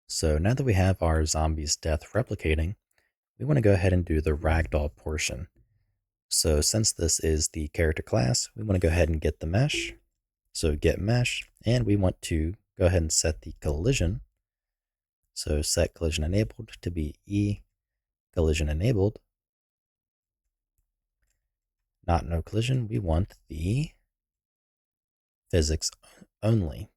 So now that we have our zombie's death replicating, we want to go ahead and do the Ragdoll portion. So since this is the character class, we want to go ahead and get the mesh. So get mesh, and we want to go ahead and set the collision. So set collision enabled to be E collision enabled. Not no collision, we want the physics only.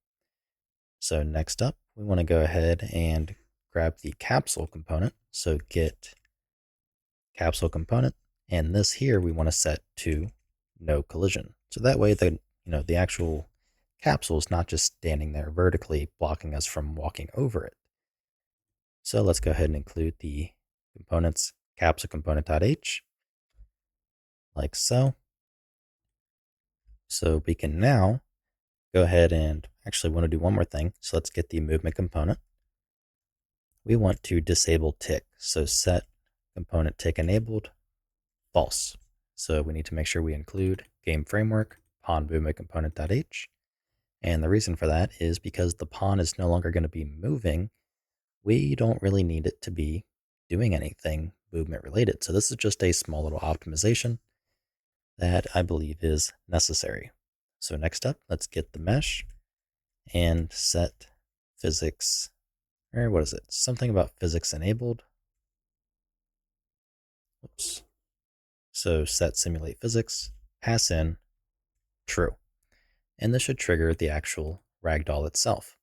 So next up, we want to go ahead and grab the capsule component. So get capsule component, and this here we want to set to no collision. So that way the actual capsule is not just standing there vertically blocking us from walking over it. So let's go ahead and include the components capsule component.h like so. So we can now go ahead and actually want to do one more thing. So let's get the movement component. We want to disable tick. So set component tick enabled false. So we need to make sure we include game framework pawn movement component.h. And the reason for that is because the pawn is no longer going to be moving. We don't really need it to be doing anything movement related. So this is just a small little optimization that I believe is necessary. So next up, let's get the mesh and set physics, or what is it? Something about physics enabled. Oops. So set simulate physics, pass in true. And this should trigger the actual ragdoll itself.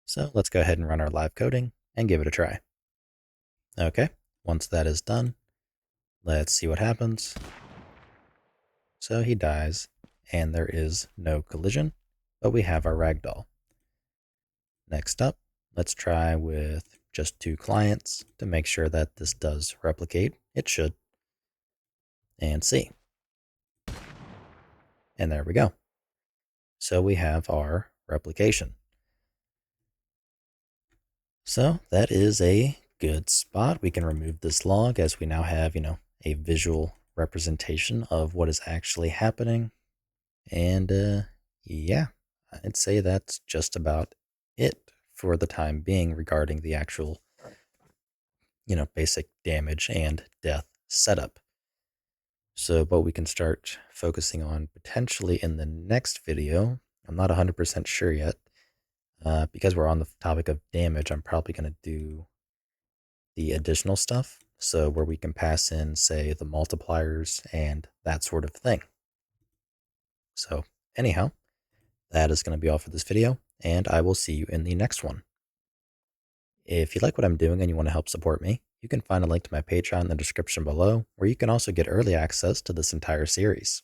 So let's go ahead and run our live coding and give it a try. Okay, once that is done, let's see what happens. So he dies, and there is no collision, but we have our ragdoll. Next up, let's try with just 2 clients to make sure that this does replicate. It should. And see. And there we go. So we have our replication. So that is a good spot. We can remove this log as we now have, a visual representation of what is actually happening. And yeah, I'd say that's just about it for the time being regarding the actual, basic damage and death setup. So what we can start focusing on potentially in the next video, I'm not 100% sure yet, because we're on the topic of damage, I'm probably going to do the additional stuff. So where we can pass in, say, the multipliers and that sort of thing. So anyhow, that is going to be all for this video, and I will see you in the next one. If you like what I'm doing and you want to help support me, you can find a link to my Patreon in the description below, where you can also get early access to this entire series.